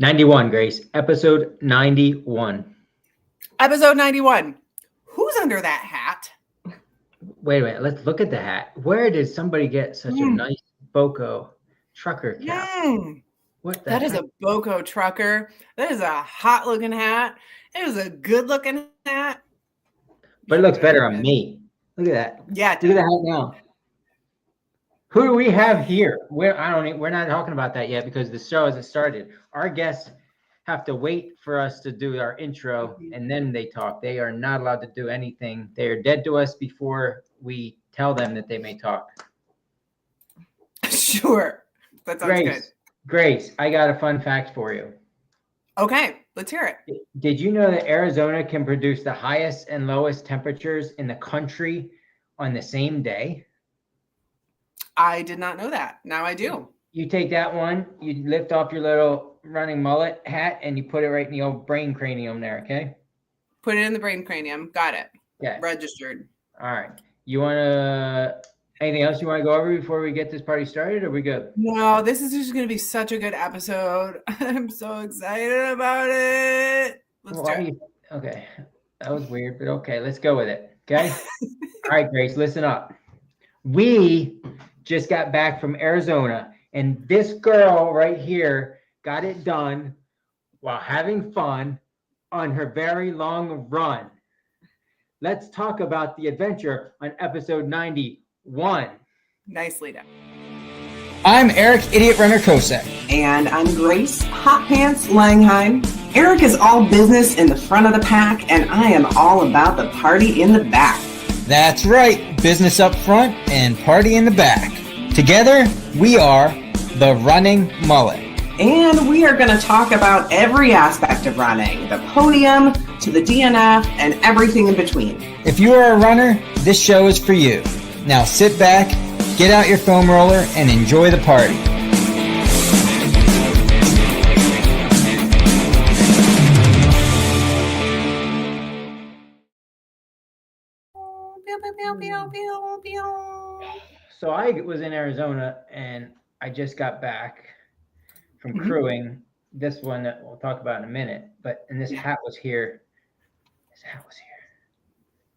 91, Grace. Episode 91. Episode 91. Who's under that hat? Wait a minute. Let's look at the hat. Where did somebody get such a nice Boco trucker cap? What the That is a Boco trucker. That is a hot looking hat. It is a good looking hat. But it looks better on me. Look at that. Yeah. Look at the hat now. Who do we have here? We're not talking about that yet because the show hasn't started. Our guests have to wait for us to do our intro and then they talk. They are not allowed to do anything. They are dead to us before we tell them that they may talk. Sure. That sounds good. Grace, I got a fun fact for you. Okay, let's hear it. Did you know that Arizona can produce the highest and lowest temperatures in the country on the same day? I did not know that. Now I do. You take that one, you lift off your little running mullet hat, and you put it right in the old brain cranium there, okay? Put it in the brain cranium. Got it. Yeah. Registered. All right. You want to... Anything else you want to go over before we get this party started, or are we good? No, this is just going to be such a good episode. I'm so excited about it. Let's do it. Okay. That was weird, but okay. Let's go with it, okay? All right, Grace, listen up. We just got back from Arizona, and this girl right here got it done while having fun on her very long run. Let's talk about the adventure on episode 91. Nicely done. I'm Eric, Idiot Runner Kosek. And I'm Grace, Hot Pants Langheim. Eric is all business in the front of the pack, and I am all about the party in the back. That's right, business up front and party in the back. Together, we are the Running Mullet. And we are going to talk about every aspect of running, the podium to the DNF and everything in between. If you are a runner, this show is for you. Now sit back, get out your foam roller, and enjoy the party. So I was in Arizona, and I just got back from crewing. This one that we'll talk about in a minute, and this hat was here. This hat was here.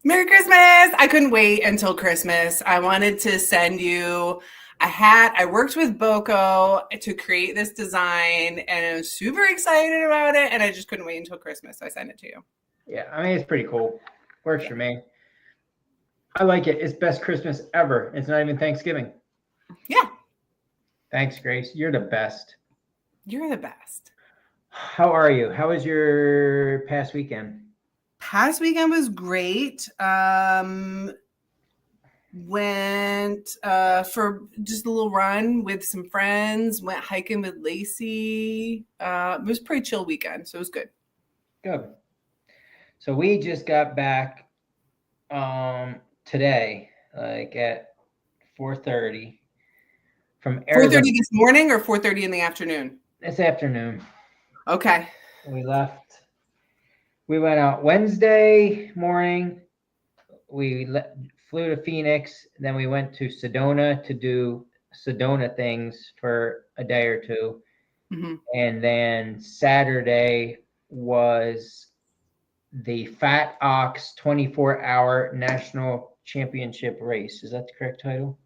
Merry Christmas! I couldn't wait until Christmas. I wanted to send you a hat. I worked with Boco to create this design, and I was super excited about it, and I just couldn't wait until Christmas, so I sent it to you. Yeah, I mean, it's pretty cool. Works for me. I like it. It's best Christmas ever. It's not even Thanksgiving. Yeah. Thanks, Grace. You're the best. You're the best. How are you? How was your past weekend? Past weekend was great. Went for just a little run with some friends. Went hiking with Lacey. It was a pretty chill weekend, so it was good. Good. So we just got back today, like at 4:30 from Arizona. 4:30 this morning or 4:30 in the afternoon? This afternoon. Okay. We left. We went out Wednesday morning. We flew to Phoenix. Then we went to Sedona to do Sedona things for a day or two. And then Saturday was the Fat Ox 24-hour National Championship race. Is that the correct title?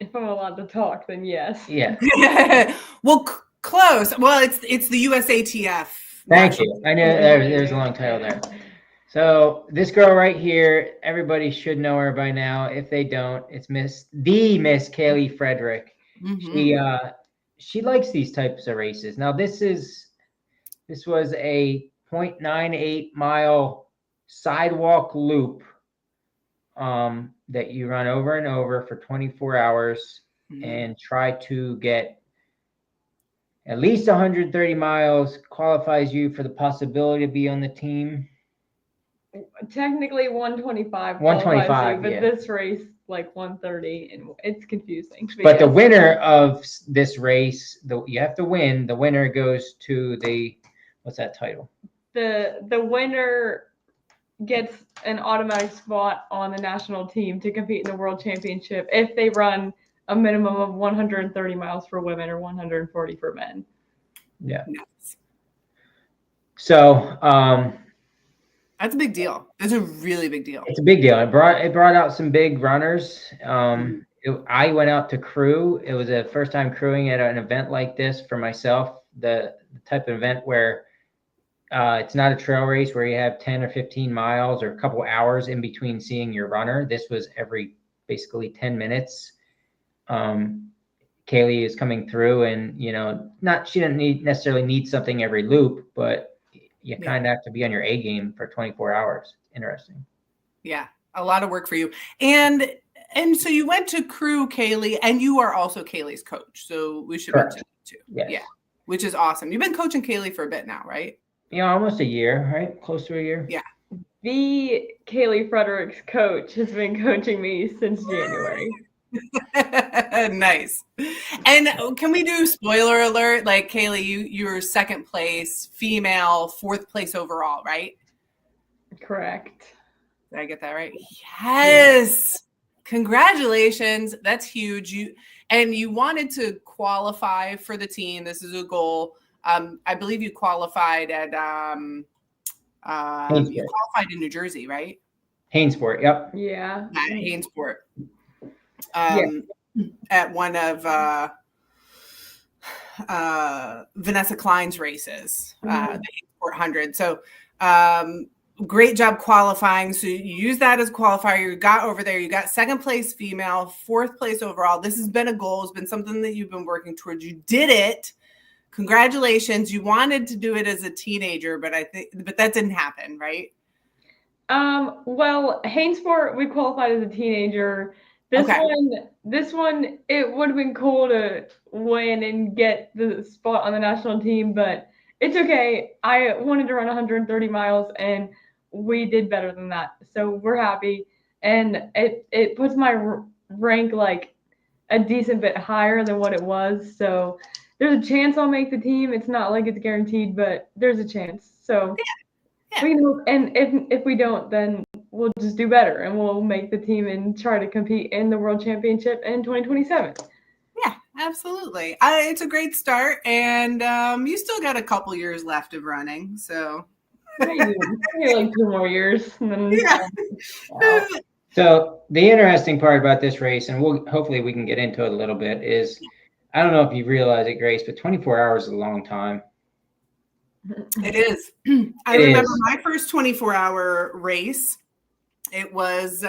If I'm allowed to talk, then yes. Yeah. Well, close. Well, it's the USATF. Thank you. I know there's a long title there. So this girl right here, everybody should know her by now. If they don't, it's Miss Kaylee Frederick. She likes these types of races. Now this was a 0.98 mile sidewalk loop that you run over and over for 24 hours and try to get at least 130 miles, qualifies you for the possibility to be on the team. Technically 125. 125, but yeah. This race, like 130, and it's confusing. But the winner of this race, you have to win. The winner goes to what's that title? The winner gets an automatic spot on the national team to compete in the World Championship if they run a minimum of 130 miles for women or 140 for men. Yeah. So That's a big deal. It's a really big deal. it's a big deal. It brought out some big runners. I went out to crew. It was the first time crewing at an event like this for myself. The type of event where it's not a trail race where you have 10 or 15 miles or a couple hours in between seeing your runner. This was every basically 10 minutes. Kaylee is coming through, and she didn't necessarily need something every loop, but you kind of have to be on your A game for 24 hours. Interesting. Yeah, a lot of work for you. And so you went to crew, Kaylee, and you are also Kaylee's coach. So we should mention it too. Yes. Yeah, which is awesome. You've been coaching Kaylee for a bit now, right? Almost a year, right? Close to a year. Yeah. The Kaylee Frederick's coach has been coaching me since January. Nice. And can we do spoiler alert? Like, Kaylee, you were second place, female, fourth place overall, right? Correct. Did I get that right? Yes. Congratulations. That's huge. You wanted to qualify for the team. This is a goal. I believe you qualified at you qualified in New Jersey, right? Hainsport. Yep. Yeah. At Hainsport. At one of Vanessa Klein's races, the Hainsport 100. So great job qualifying. So you use that as a qualifier. You got over there. You got second place female, fourth place overall. This has been a goal. It's been something that you've been working towards. You did it. Congratulations. You wanted to do it as a teenager, but that didn't happen, right? Well, Hainsport, we qualified as a teenager. This one, it would have been cool to win and get the spot on the national team, but it's okay. I wanted to run 130 miles, and we did better than that. So we're happy. And it puts my rank like a decent bit higher than what it was. So there's a chance I'll make the team. It's not like it's guaranteed, but there's a chance. So we can hope. And if we don't, then we'll just do better, and we'll make the team and try to compete in the World Championship in 2027. Yeah, absolutely. It's a great start, and you still got a couple years left of running. So maybe like 2 more years. And then, yeah. So the interesting part about this race, and hopefully we can get into it a little bit, is I don't know if you realize it, Grace, but 24 hours is a long time. It is. I remember my first 24-hour race. It was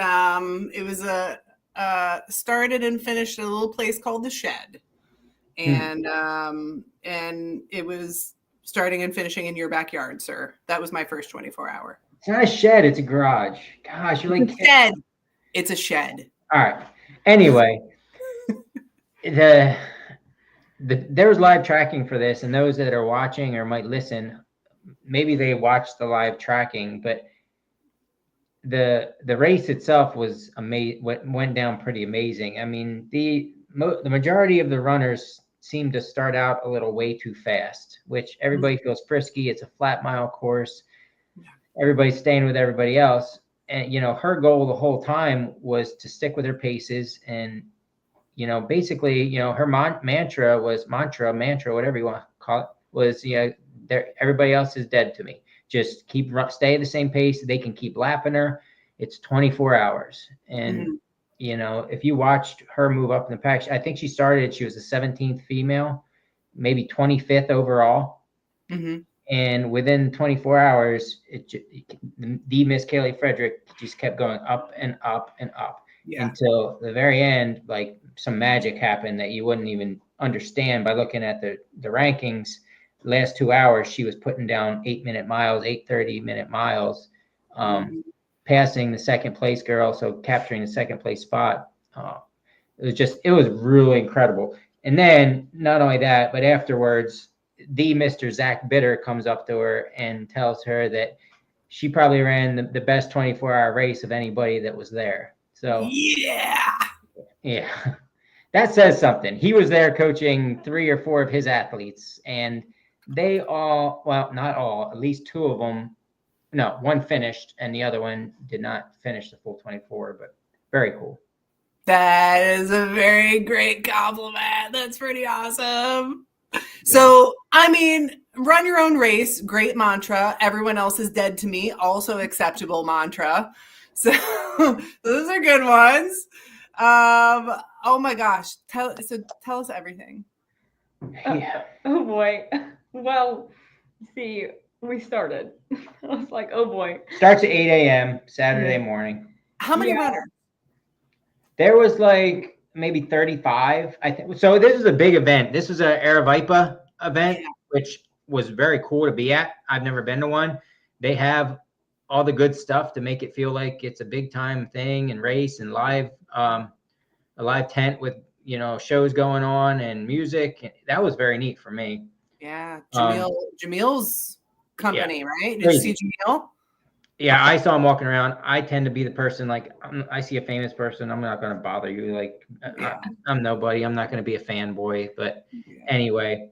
started and finished at a little place called the Shed, and it was starting and finishing in your backyard, sir. That was my first 24-hour. It's not a shed; it's a garage. Gosh, you're like shed. It's a shed. All right. Anyway, there was live tracking for this, and those that are watching or might listen, maybe they watched the live tracking, but the race itself was amazing. Went down pretty amazing. I mean, the majority of the runners seemed to start out a little way too fast, which everybody feels frisky. It's a flat mile course. Everybody's staying with everybody else. And, her goal the whole time was to stick with her paces. And, basically, her mantra, whatever you want to call it, was, everybody else is dead to me. Just stay the same pace. They can keep lapping her. It's 24 hours. And, if you watched her move up in the pack, I think she was the 17th female, maybe 25th overall. Mm-hmm. And within 24 hours, the Miss Kaylee Frederick just kept going up and up and up until the very end, like some magic happened that you wouldn't even understand by looking at the rankings. Last 2 hours, she was putting down 8-minute miles, 8:30-minute miles, passing the second place girl, so capturing the second place spot. It was really incredible. And then not only that, but afterwards, the Mr. Zach Bitter comes up to her and tells her that she probably ran the best 24-hour race of anybody that was there. So yeah, that says something. He was there coaching 3 or 4 of his athletes, and they all, well, not all, at least 2 of them. No, one finished and the other one did not finish the full 24, but very cool. That is a very great compliment. That's pretty awesome. So, I mean, run your own race. Great mantra. Everyone else is dead to me. Also acceptable mantra. So those are good ones. Oh my gosh. Tell us everything. Yeah. Oh boy. Well, see, we started. I was like, oh boy. Starts at 8 a.m. Saturday morning. How many Yeah. runners? There was like maybe 35, I think. So this is a big event. This is a Aravaipa event, which was very cool to be at. I've never been to one. They have all the good stuff to make it feel like it's a big time thing and race and live, a live tent with, you know, shows going on and music. That was very neat for me. Yeah. Jamil's company, right? Did you see Jamil? Yeah, I saw him walking around. I tend to be the person, like, I see a famous person, I'm not going to bother you. Like, I'm nobody. I'm not going to be a fanboy. But anyway,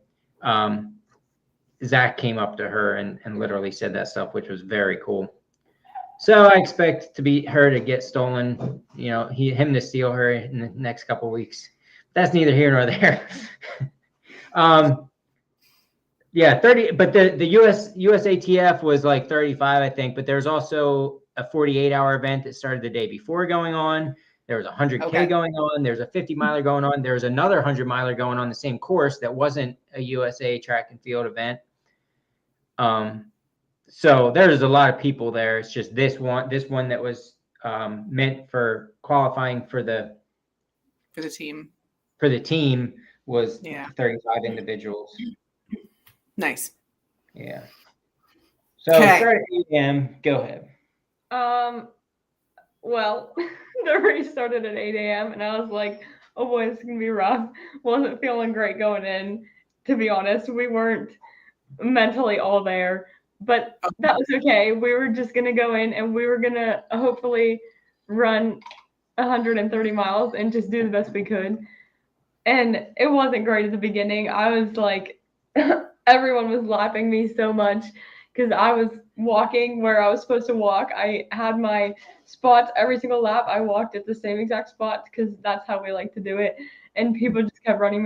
Zach came up to her and literally said that stuff, which was very cool. So I expect her to get stolen, you know, him to steal her in the next couple of weeks. That's neither here nor there. Yeah, 30, but the USATF was like 35, I think, but there's also a 48-hour event that started the day before going on. There was a 100K going on. There's a 50-miler going on. There's another 100-miler going on the same course that wasn't a USA track and field event. So there's a lot of people there. It's just this one that was meant for qualifying for the team. For the team was 35 individuals. Nice. Yeah. So start at 8 a.m. Go ahead. Well, the race started at 8 a.m. and I was like, oh boy, this is gonna be rough. Wasn't feeling great going in, to be honest. We weren't mentally all there, but that was okay. We were just gonna go in and we were gonna hopefully run 130 miles and just do the best we could. And it wasn't great at the beginning. I was like, everyone was lapping me so much because I was walking where I was supposed to walk. I had my spots every single lap. I walked at the same exact spot because that's how we like to do it. And people just kept running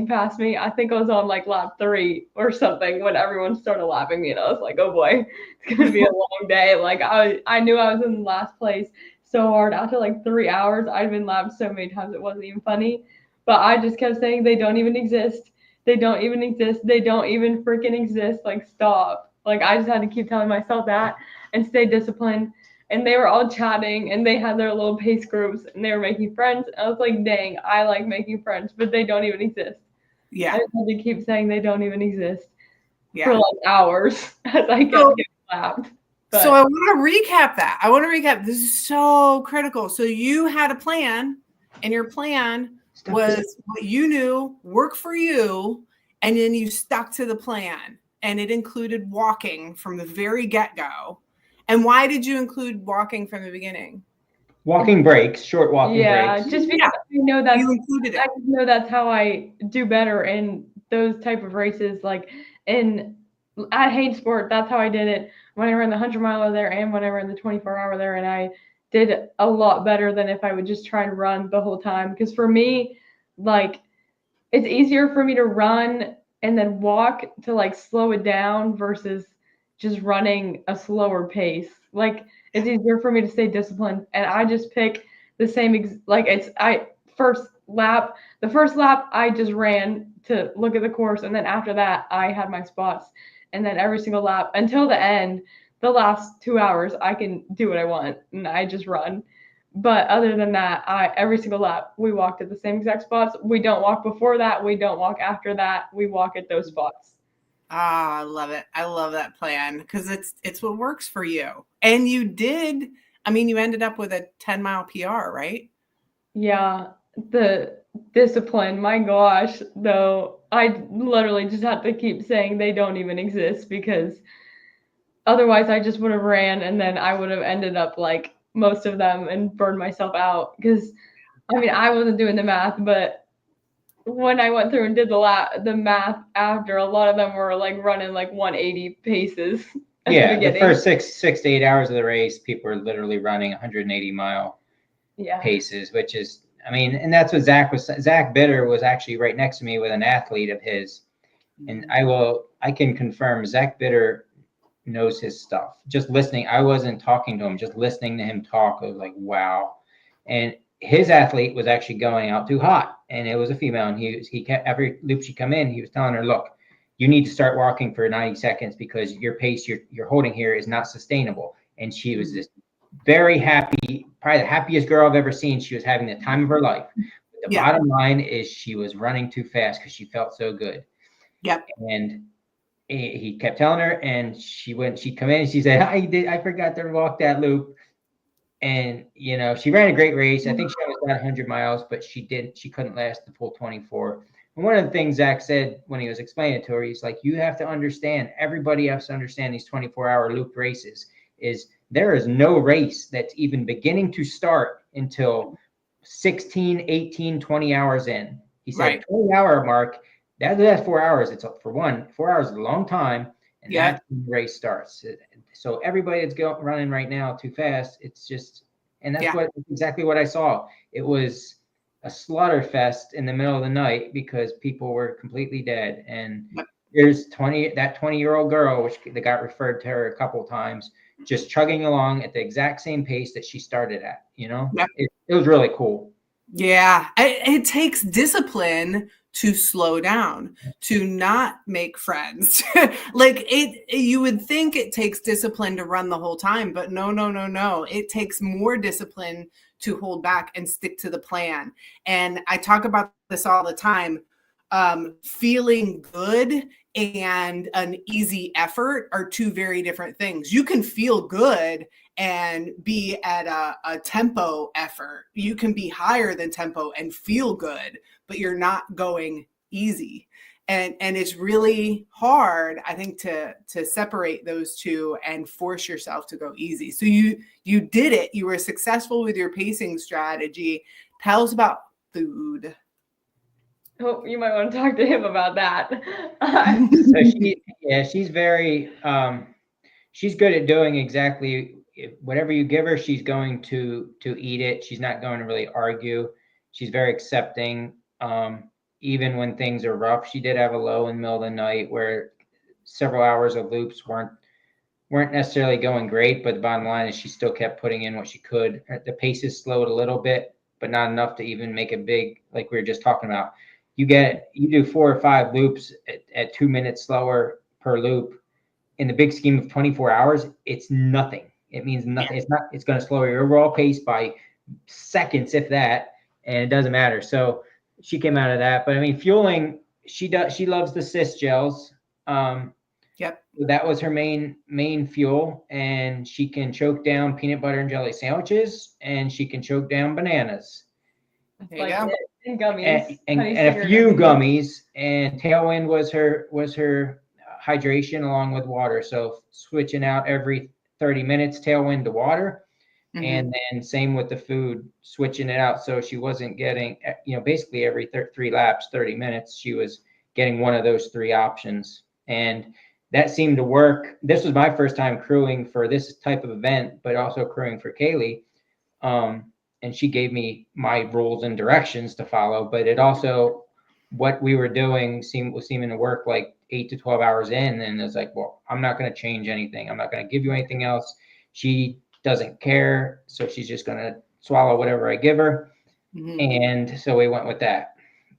past me. I think I was on like lap 3 or something when everyone started lapping me. And I was like, oh boy, it's going to be a long day. Like I knew I was in last place so hard. After like 3 hours, I'd been lapped so many times it wasn't even funny. But I just kept saying they don't even exist. They don't even exist. They don't even freaking exist. Like, stop. Like, I just had to keep telling myself that and stay disciplined. And they were all chatting and they had their little pace groups and they were making friends. I was like, dang, I like making friends, but they don't even exist. Yeah. I just had to keep saying they don't even exist for like hours as I kept getting lapped. But, so I want to recap that. This is so critical. So you had a plan and your plan was what you knew worked for you, and then you stuck to the plan, and it included walking from the very get-go. And why did you include walking from the beginning? Walking breaks, short walking breaks. Yeah, just because I know that you included it. I know that's how I do better in those type of races. Like at Hain Sport, that's how I did it when I ran the 100-miler there and when I ran the 24-hour there, and I did a lot better than if I would just try and run the whole time. Because for me, like, it's easier for me to run and then walk to like slow it down versus just running a slower pace. Like, it's easier for me to stay disciplined, and I just pick the same the first lap I just ran to look at the course, and then after that I had my spots, and then every single lap until the end, the last 2 hours, I can do what I want and I just run. But other than that, every single lap we walked at the same exact spots. We don't walk before that, we don't walk after that, we walk at those spots. I love it. I love that plan because it's what works for you. And you did, you ended up with a 10-mile PR, right? Yeah, the discipline, my gosh, though, I literally just had to keep saying they don't even exist because otherwise I just would have ran and then I would have ended up like most of them and burned myself out because I wasn't doing the math, but when I went through and did the math after, a lot of them were like running like 180 paces. The first 6 to 8 hours of the race, people are literally running 180-mile paces, which is, and that's what Zach Bitter was actually right next to me with an athlete of his, And I can confirm Zach Bitter knows his stuff. Just listening, I wasn't talking to him, just listening to him talk, I was like, wow. And his athlete was actually going out too hot, and it was a female, and he kept, every loop she come in, he was telling her, look, you need to start walking for 90 seconds because your pace you're holding here is not sustainable. And she was this very happy, probably the happiest girl I've ever seen. She was having the time of her life. But the bottom line is she was running too fast because she felt so good. Yep. And he kept telling her, and she'd come in and she said, I forgot to walk that loop. And, you know, she ran a great race. I think she was about 100 miles, but she couldn't last the full 24. And one of the things Zach said when he was explaining it to her, he's like, you have to understand, everybody has to understand these 24-hour loop races is there is no race that's even beginning to start until 16, 18, 20 hours in. He said, 20-hour mark, that's 4 hours. It's for one, 4 hours is a long time. And that's when the race starts. So everybody that's running right now too fast, it's just, and that's exactly what I saw. It was a slaughter fest in the middle of the night because people were completely dead. And there's that 20-year-old girl, which that got referred to her a couple of times, just chugging along at the exact same pace that she started at, you know. It was really cool. Yeah, it takes discipline to slow down, to not make friends. Like you would think it takes discipline to run the whole time, but no. It takes more discipline to hold back and stick to the plan. And I talk about this all the time. Feeling good and an easy effort are two very different things. You can feel good and be at a tempo effort. You can be higher than tempo and feel good, but you're not going easy. And it's really hard, I think, to separate those two and force yourself to go easy. So you did it. You were successful with your pacing strategy. Tell us about food. Oh, you might want to talk to him about that. So she's very, she's good at doing exactly whatever you give her, she's going to eat it. She's not going to really argue. She's very accepting. Even when things are rough, she did have a low in the middle of the night where several hours of loops weren't necessarily going great, but the bottom line is she still kept putting in what she could. The paces slowed a little bit, but not enough to even make a big, like we were just talking about. You do 4 or 5 loops at 2 minutes slower per loop. In the big scheme of 24 hours, it's nothing. It means nothing. Yeah. It's going to slow your overall pace by seconds, if that, and it doesn't matter. So she came out of that. But I mean, fueling, she loves the cyst gels. Yep. That was her main fuel, and she can choke down peanut butter and jelly sandwiches, and she can choke down bananas. There you go. And gummies. And a few gummies, and Tailwind was her hydration along with water. So switching out every 30 minutes, Tailwind to water. Mm-hmm. And then same with the food, switching it out. So she wasn't getting, basically every 3 laps, 30 minutes, she was getting one of those 3 options. And that seemed to work. This was my first time crewing for this type of event, but also crewing for Kaylee. And she gave me my rules and directions to follow, but it also, what we were doing was seeming to work like 8 to 12 hours in. And it's like, well, I'm not going to change anything. I'm not going to give you anything else. She doesn't care. So she's just going to swallow whatever I give her. Mm-hmm. And so we went with that,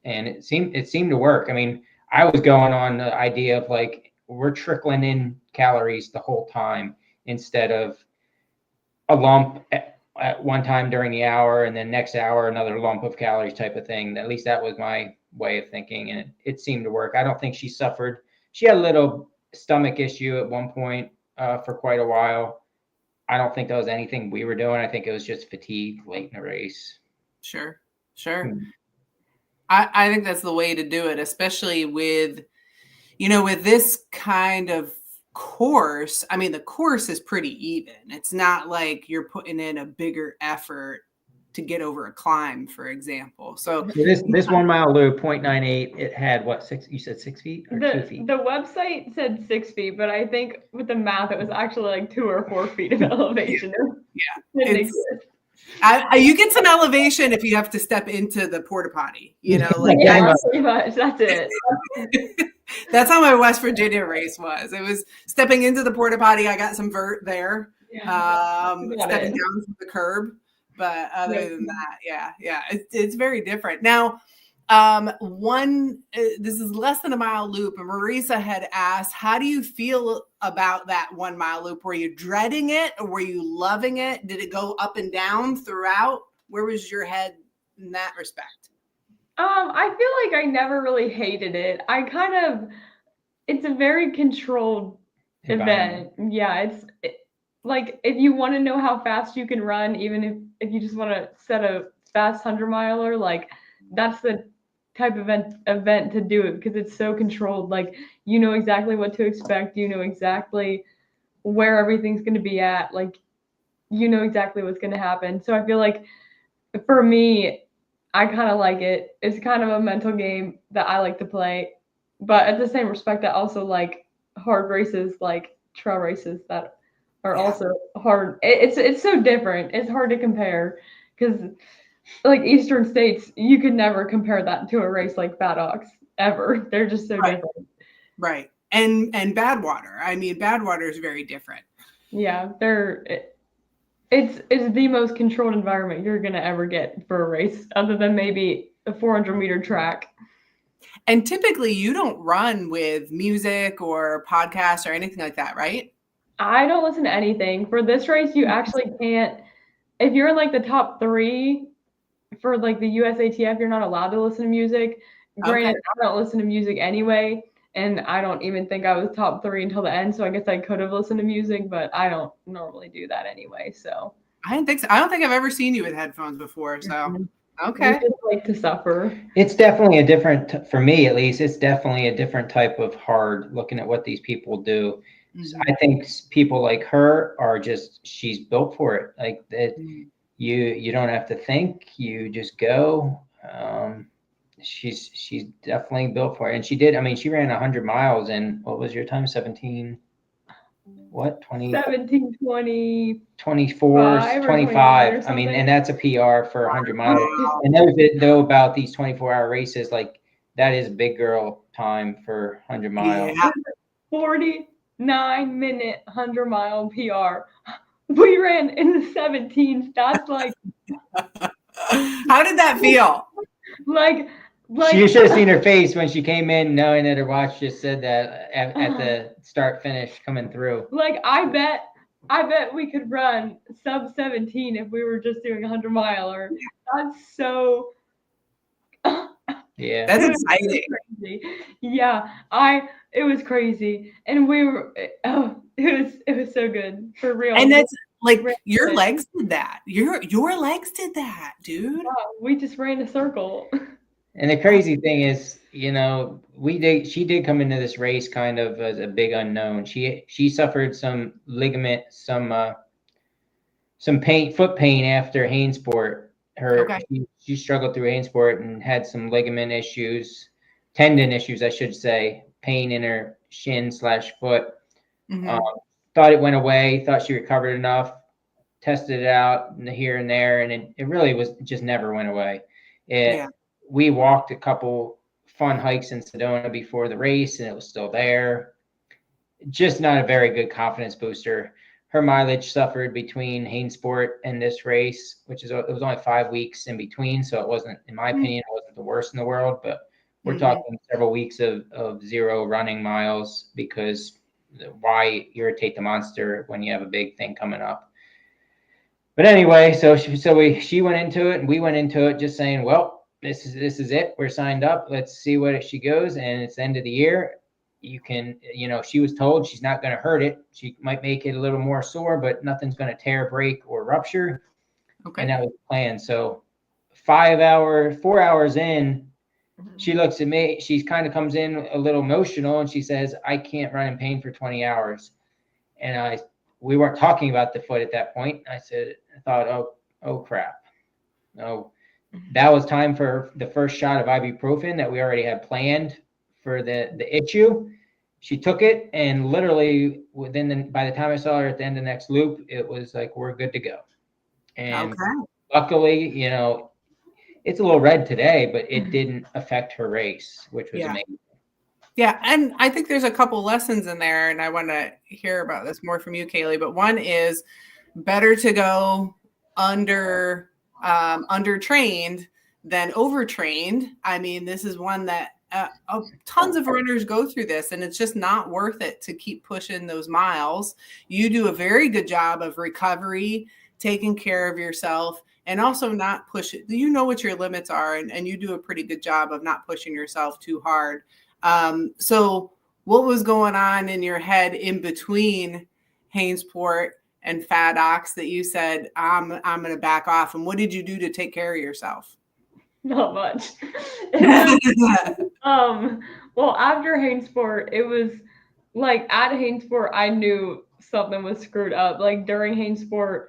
and it seemed to work. I mean, I was going on the idea of like, we're trickling in calories the whole time instead of a lump at one time during the hour, and then next hour another lump of calories type of thing. At least that was my way of thinking, and it seemed to work. I don't think she suffered. She had a little stomach issue at one point for quite a while. I don't think that was anything we were doing. I think it was just fatigue late in the race. Sure. I think that's the way to do it, especially with this kind of course. I mean, the course is pretty even. It's not like you're putting in a bigger effort to get over a climb, for example. So this 1 mile loop, 0.98, it had what, 6? You said 6 feet or 2 feet? The website said 6 feet, but I think with the math, it was actually like 2 or 4 feet of elevation. Yeah. You get some elevation if you have to step into the porta potty, Yeah, pretty much. That's it. That's how my West Virginia race was. It was stepping into the porta potty. I got some vert there, stepping down from the curb. But other than that, yeah, it's very different. Now, this is less than a mile loop, and Marisa had asked, how do you feel about that 1 mile loop? Were you dreading it or were you loving it? Did it go up and down throughout? Where was your head in that respect? I feel like I never really hated it. It's a very controlled event. Yeah, like if you want to know how fast you can run, even if you just want to set a fast 100-miler, like that's the type of event to do it because it's so controlled. Like you know exactly what to expect. You know exactly where everything's going to be at. Like you know exactly what's going to happen. So I feel like for me, I kind of like it. It's kind of a mental game that I like to play. But at the same respect, I also like hard races, like trail races that are also hard. It's so different. It's hard to compare because like Eastern States, you could never compare that to a race like Baddox ever. They're just so different. Right. And Badwater. I mean, Badwater is very different. Yeah, it's the most controlled environment you're gonna ever get for a race, other than maybe a 400-meter track. And typically you don't run with music or podcasts or anything like that, right? I don't listen to anything. For this race, you actually can't. If you're in like the top 3 for like the USATF, you're not allowed to listen to music. Granted, I don't listen to music anyway, and I don't even think I was top 3 until the end. So I guess I could have listened to music, but I don't normally do that anyway. So I didn't think so. I don't think I've ever seen you with headphones before. So okay, just like to suffer. It's definitely a different, for me at least. It's definitely a different type of hard. Looking at what these people do, I think people like her are just. She's built for it. Like that. You don't have to think. You just go. She's definitely built for it, and she did. I mean, she ran 100 miles in what was your time? 17. What 20? 17, 20, 24, 25. I mean, and that's a PR for 100 miles. And those that know about these 24-hour races, like that is a big girl time for 100 miles. Yeah. 49-minute 100-mile PR. We ran in the 17s. That's like. How did that feel? Like you should have seen her face when she came in, knowing that her watch just said that at the start finish coming through. Like I bet we could run sub 17 if we were just doing 100-miler. That's so. Yeah, that's exciting. Yeah, it was crazy, and we were. Oh, it was so good for real. And that's like your legs did that. Your legs did that, dude. Yeah, we just ran a circle. And the crazy thing is, you know, she did come into this race kind of as a big unknown. She suffered some ligament, some pain, foot pain after Hainsport. She struggled through Hainsport and had some ligament issues, tendon issues, I should say, pain in her shin/foot. Thought it went away, thought she recovered enough, tested it out here and there, and it really was just never went away. We walked a couple fun hikes in Sedona before the race, and it was still there. Just not a very good confidence booster. Her mileage suffered between Hainsport and this race, it was only 5 weeks in between, so it wasn't, in my opinion, it wasn't the worst in the world. But we're talking several weeks of 0 running miles, because why irritate the monster when you have a big thing coming up? But anyway, so she went into it, and we went into it just saying, well, this is it. We're signed up. Let's see what she goes. And it's the end of the year. She was told she's not going to hurt it. She might make it a little more sore, but nothing's going to tear, break, or rupture. Okay. And that was the plan. So 4 hours in, she looks at me. She kind of comes in a little emotional, and she says, I can't run in pain for 20 hours. And we weren't talking about the foot at that point. I thought, oh crap. No. That was time for the first shot of ibuprofen that we already had planned for the issue. She took it, and literally by the time I saw her at the end of the next loop, it was like, we're good to go. And luckily, it's a little red today, but it didn't affect her race, which was amazing. Yeah, and I think there's a couple lessons in there, and I want to hear about this more from you, Kaylee. But one is better to go undertrained than overtrained. I mean, this is one that tons of runners go through this, and it's just not worth it to keep pushing those miles. You do a very good job of recovery, taking care of yourself, and also not push it. You know what your limits are, and you do a pretty good job of not pushing yourself too hard. So what was going on in your head in between Hainesport and Fat Ox that you said, I'm going to back off? And what did you do to take care of yourself? Not much. Well, after Hainesport, it was like at Hainesport, I knew something was screwed up. Like during Hainesport,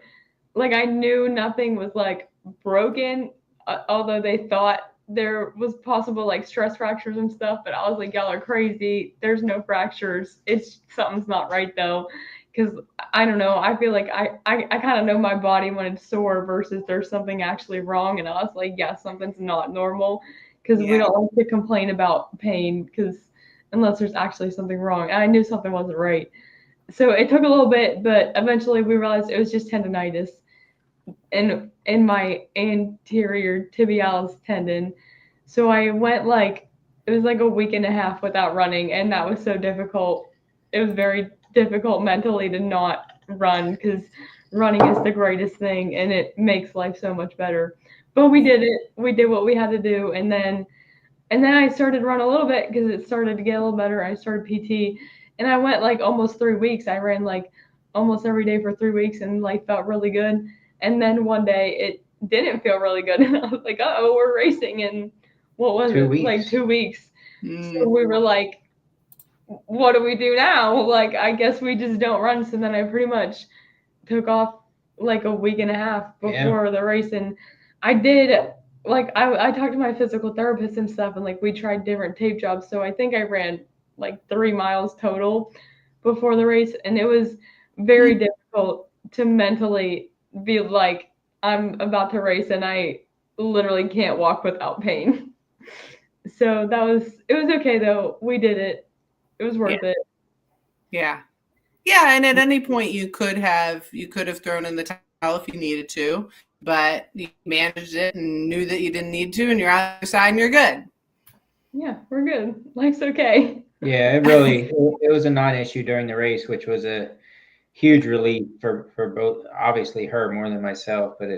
like I knew nothing was like broken, although they thought there was possible like stress fractures and stuff, but I was like, y'all are crazy. There's no fractures. It's something's not right though. Because I don't know, I feel like I kind of know my body when it's sore versus there's something actually wrong. And I was like, yeah, something's not normal, because we don't like to complain about pain because unless there's actually something wrong. And I knew something wasn't right. So it took a little bit, but eventually we realized it was just tendonitis in my anterior tibialis tendon. So I went like, it was like a week and a half without running, and that was so difficult. It was very difficult mentally to not run, because running is the greatest thing and it makes life so much better. But we did it. We did what we had to do, and then I started to run a little bit because it started to get a little better. I started PT, and I went like almost 3 weeks. I ran like almost every day for 3 weeks and like felt really good. And then one day it didn't feel really good, and I was like, "Oh, we're racing in what was 2 it? weeks. Like 2 weeks." So we were like, what do we do now? Like, I guess we just don't run. So then I pretty much took off like a week and a half before the race. And I did, like, I talked to my physical therapist and stuff, and like we tried different tape jobs. So I think I ran like 3 miles total before the race. And it was very difficult to mentally be like, I'm about to race and I literally can't walk without pain. So it was okay though. We did it. It was worth it. Yeah. Yeah. And at any point you could have thrown in the towel if you needed to, but you managed it and knew that you didn't need to, and you're on the other side and you're good. Yeah, we're good. Life's okay. Yeah, it was a non-issue during the race, which was a huge relief for both, obviously her more than myself, but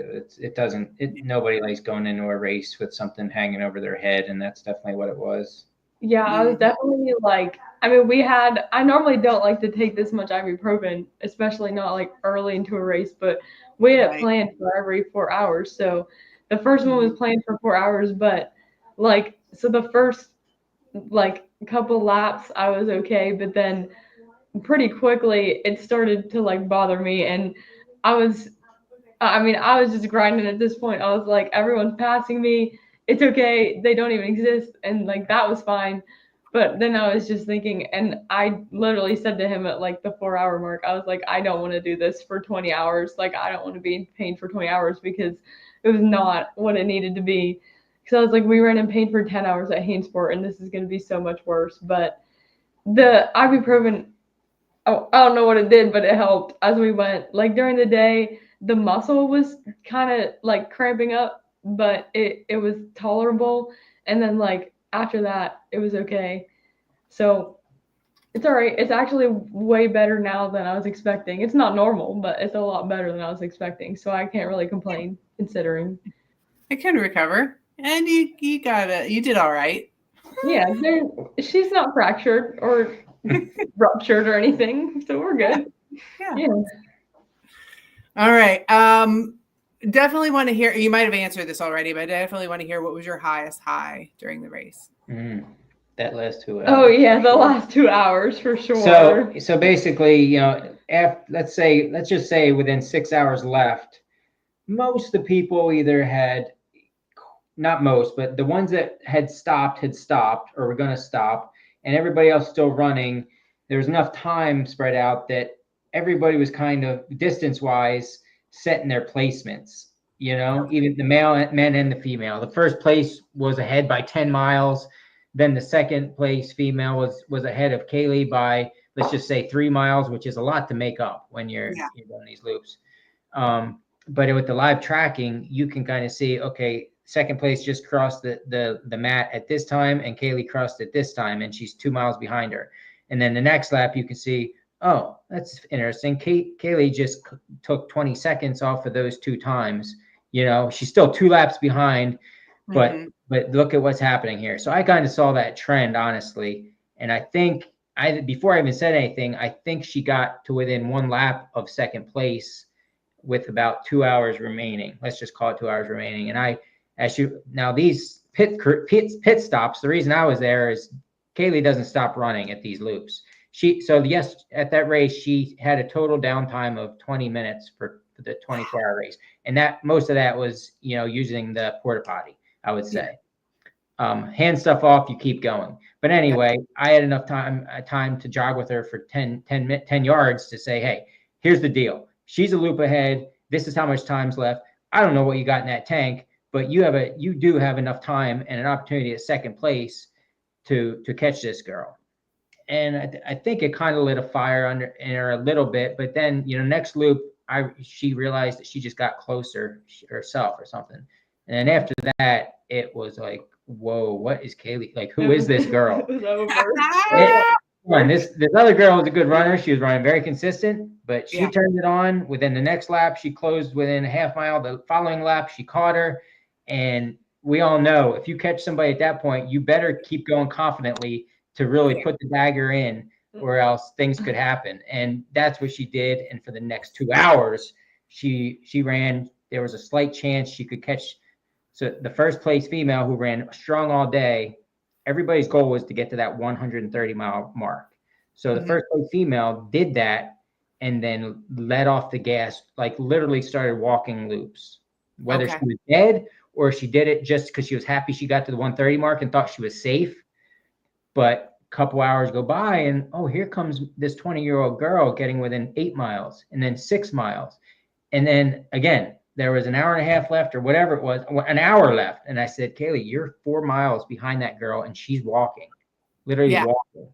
nobody likes going into a race with something hanging over their head, and that's definitely what it was. Yeah, I was definitely like, I mean, I normally don't like to take this much ibuprofen, especially not like early into a race, but we had it planned for every 4 hours. So the first one was planned for 4 hours, but like, so the first like couple laps I was okay, but then pretty quickly it started to like bother me, and I was just grinding at this point. I was like, everyone's passing me. It's okay. They don't even exist. And like, that was fine. But then I was just thinking, and I literally said to him at like the 4 hour mark, I was like, I don't want to do this for 20 hours. Like, I don't want to be in pain for 20 hours because it was not what it needed to be. Because I was like, we ran in pain for 10 hours at Hainesport, and this is going to be so much worse. But the ibuprofen, I don't know what it did, but it helped as we went. Like during the day, the muscle was kind of like cramping up, but it was tolerable. And then like after that, it was okay. So it's all right. It's actually way better now than I was expecting. It's not normal, but it's a lot better than I was expecting. So I can't really complain considering. I can recover, and you did all right. Yeah, she's not fractured or ruptured or anything, so we're good. Yeah. All right. Definitely want to hear. You might have answered this already, but I definitely want to hear what was your highest high during the race. That last 2 hours. Oh yeah, the last 2 hours for sure. So basically, you know, let's just say within 6 hours left, most of the people either had, not most, but the ones that had stopped or were going to stop, and everybody else still running. There was enough time spread out that everybody was kind of distance-wise setting their placements, you know, even the men and the female. The first place was ahead by 10 miles. Then the second place female was ahead of Kaylee by, let's just say 3 miles, which is a lot to make up when you're doing these loops. But with the live tracking, you can kind of see, okay, second place just crossed the mat at this time, and Kaylee crossed at this time, and she's 2 miles behind her. And then the next lap, you can see, oh, that's interesting. Kaylee just took 20 seconds off of those 2 times. You know, she's still 2 laps behind, but look at what's happening here. So I kind of saw that trend, honestly. And I think before I even said anything, I think she got to within 1 lap of second place with about 2 hours remaining. Let's just call it 2 hours remaining. And now these pit stops, the reason I was there is Kaylee doesn't stop running at these loops. At that race, she had a total downtime of 20 minutes for the 24-hour race. And that most of that was, using the porta potty, I would say. Hand stuff off, you keep going. But anyway, I had enough time to jog with her for 10 yards to say, hey, here's the deal. She's a loop ahead. This is how much time's left. I don't know what you got in that tank, but you do have enough time and an opportunity at second place to catch this girl. And I think it kind of lit a fire in her a little bit. But then, next loop, she realized that she just got closer herself or something. And then after that, it was like, whoa, what is Kaylee? Like, who is this girl? It was over. This other girl was a good runner. She was running very consistent, but she turned it on. Within the next lap, she closed within a half mile. The following lap, she caught her. And we all know if you catch somebody at that point, you better keep going confidently to really put the dagger in, or else things could happen. And that's what she did. And for the next 2 hours, she ran. There was a slight chance she could catch. So the first place female who ran strong all day, everybody's goal was to get to that 130-mile mark. So the first place female did that and then let off the gas, like literally started walking loops. Whether she was dead or she did it just because she was happy she got to the 130 mark and thought she was safe. But a couple hours go by and, oh, here comes this 20-year-old girl getting within 8 miles and then 6 miles. And then again, there was an hour and a half left or whatever it was, an hour left. And I said, Kaylee, you're 4 miles behind that girl and she's walking, literally walking.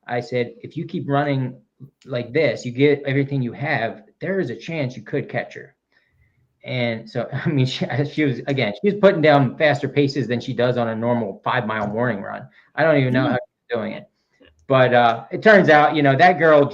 I said, if you keep running like this, you get everything you have, there is a chance you could catch her. And so, I mean, she was putting down faster paces than she does on a normal 5-mile morning run. I don't even know how she's doing it. But it turns out, that girl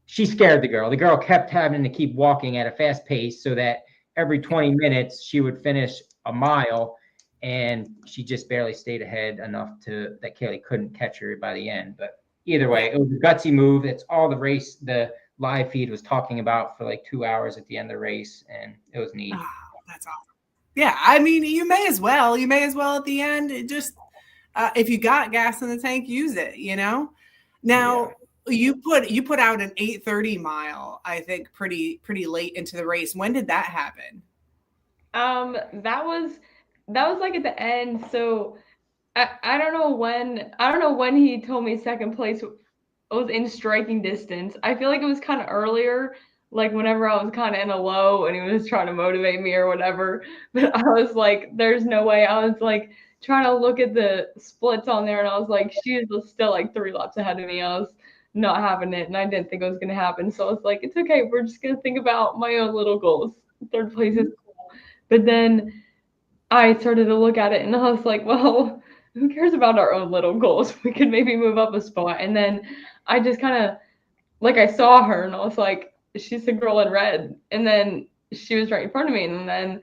she scared the girl. The girl kept having to keep walking at a fast pace so that every 20 minutes she would finish a mile, and she just barely stayed ahead enough that Kaylee couldn't catch her by the end. But either way, it was a gutsy move. It's all the live feed was talking about for like 2 hours at the end of the race, and it was neat. Oh, that's awesome. Yeah, I mean, you may as well at the end. It just if you got gas in the tank, use it. Now you put out an 8:30 mile, I think, pretty late into the race. When did that happen? That was like at the end. So I don't know when he told me second place was in striking distance. I feel like it was kind of earlier, like whenever I was kind of in a low and he was trying to motivate me or whatever. But I was like, there's no way. I was like trying to look at the splits on there, and I was like, she was still like 3 laps ahead of me. I was not having it, and I didn't think it was going to happen. So I was like, it's okay. We're just going to think about my own little goals. Third place is cool. But then I started to look at it, and I was like, well, who cares about our own little goals? We could maybe move up a spot. And then I just kind of, like, I saw her, and I was like, she's the girl in red. And then she was right in front of me. And then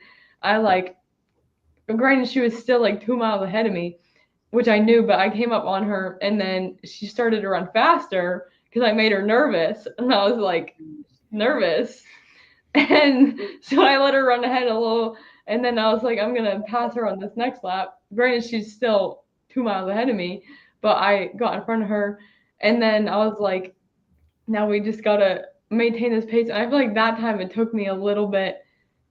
granted, she was still like 2 miles ahead of me, which I knew, but I came up on her, and then she started to run faster because I made her nervous. And I was like, nervous. And so I let her run ahead a little. And then I was like, I'm going to pass her on this next lap. Granted, she's still 2 miles ahead of me, but I got in front of her. And then I was like, now we just got to maintain this pace. And I feel like that time it took me a little bit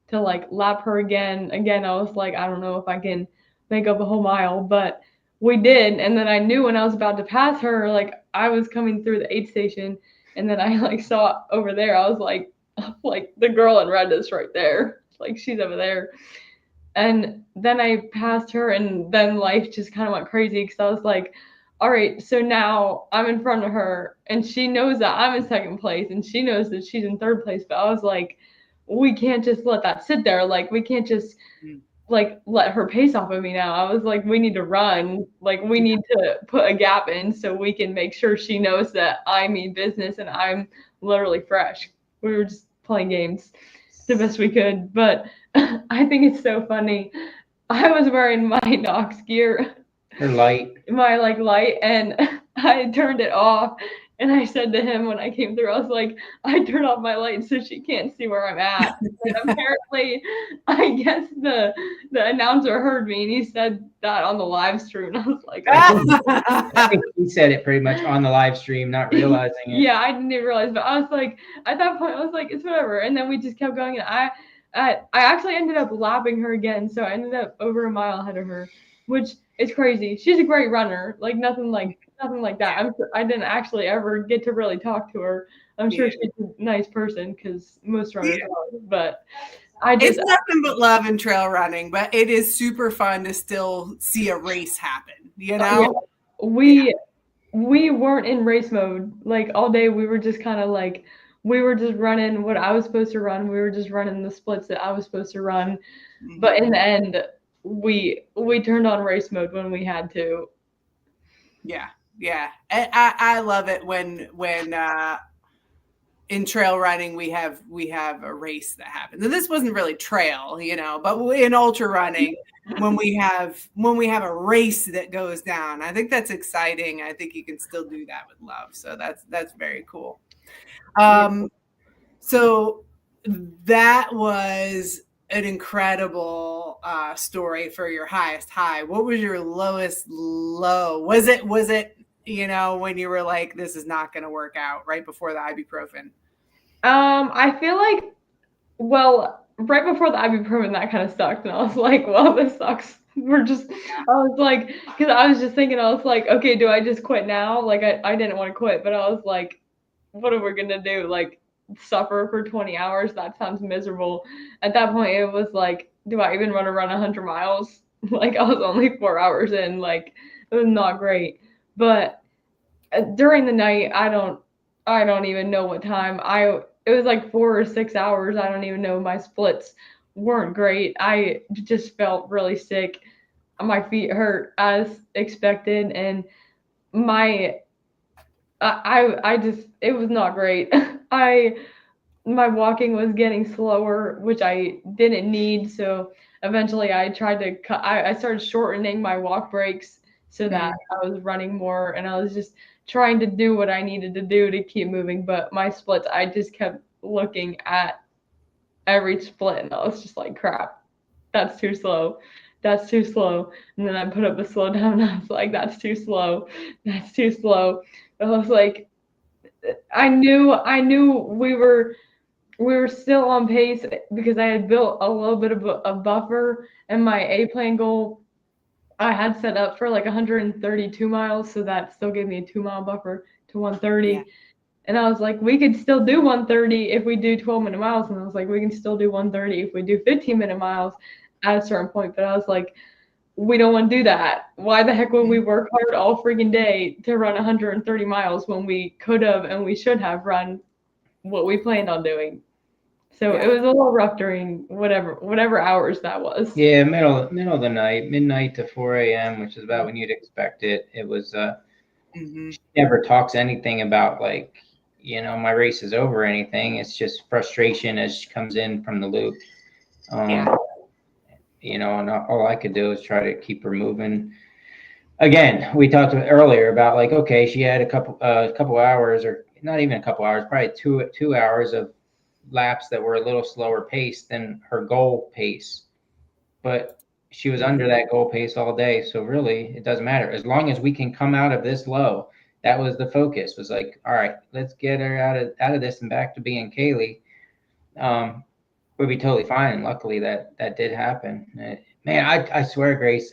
to like lap her again. Again, I was like, I don't know if I can make up a whole mile, but we did. And then I knew when I was about to pass her, like I was coming through the aid station, and then I like saw over there. I was like the girl in red is right there. Like she's over there. And then I passed her, and then life just kind of went crazy because I was like, all right, so now I'm in front of her, and she knows that I'm in second place, and she knows that she's in third place. But I was like, we can't just let that sit there. Like, we can't just like let her pace off of me now. I was like, we need to run. Like, we need to put a gap in so we can make sure she knows that I mean business and I'm literally fresh. We were just playing games the best we could. But I think it's so funny. I was wearing my Knox gear, Her light. my like light, and I turned it off. And I said to him when I came through, I was like, I turned off my light so she can't see where I'm at. And apparently, I guess the announcer heard me, and he said that on the live stream. And I was like, I think he said it pretty much on the live stream, not realizing it. Yeah, I didn't even realize, but I was like, at that point, I was like, it's whatever. And then we just kept going, and I actually ended up lapping her again, so I ended up over a mile ahead of her, which is crazy. She's a great runner, like nothing like that. I didn't actually ever get to really talk to her. I'm sure she's a nice person because most runners are, but it's nothing but love and trail running, but it is super fun to still see a race happen, you know? We weren't in race mode like all day. We were just kind of like, we were just running what I was supposed to run. We were just running the splits that I was supposed to run. But in the end, we turned on race mode when we had to. Yeah. Yeah. I love it when in trail running we have a race that happens. And this wasn't really trail, you know, but in ultra running, when we have a race that goes down, I think that's exciting. I think you can still do that with love. So that's very cool. So that was an incredible story for your highest high. What was your lowest low? Was it, you know, when you were like, this is not going to work out, right before the ibuprofen? I feel like, well, right before the ibuprofen, that kind of sucked. And I was like, well, this sucks. I was like, because I was just thinking, I was like, okay, do I just quit now? Like, I didn't want to quit, but I was like, what are we going to do? Like, suffer for 20 hours? That sounds miserable. At that point, it was like, do I even want to run 100 miles? Like, I was only 4 hours in. Like, it was not great. But during the night, I don't even know what time. It was like 4 or 6 hours. I don't even know. My splits weren't great. I just felt really sick. My feet hurt as expected, and I just, it was not great. My walking was getting slower, which I didn't need. So eventually I tried to cut, I started shortening my walk breaks so that I was running more, and I was just trying to do what I needed to do to keep moving. But my splits, I just kept looking at every split, and I was just like, crap, that's too slow. That's too slow. And then I put up a slow down, and I was like, that's too slow. That's too slow. But I was like, I knew we were still on pace because I had built a little bit of a buffer, and my A plane goal I had set up for like 132 miles, so that still gave me a 2-mile buffer to 130. Yeah. And I was like, we could still do 130 if we do 12-minute miles. And I was like, we can still do 130 if we do 15-minute miles at a certain point. But I was like, we don't want to do that. Why the heck would we work hard all freaking day to run 130 miles when we could have and we should have run what we planned on doing? So it was a little rough during whatever hours that was. Yeah, middle of the night, midnight to 4 a.m., which is about when you'd expect it. It was she never talks anything about like, you know, my race is over or anything. It's just frustration as she comes in from the loop. You know, and all I could do is try to keep her moving. Again, we talked earlier about like, okay, she had a couple hours, or not even a couple hours, probably two hours of laps that were a little slower pace than her goal pace, but she was under that goal pace all day. So really, it doesn't matter as long as we can come out of this low. That was the focus. Was like, all right, let's get her out of this and back to being Kaylee. We'll be totally fine. And luckily that did happen. Man, I swear, Grace,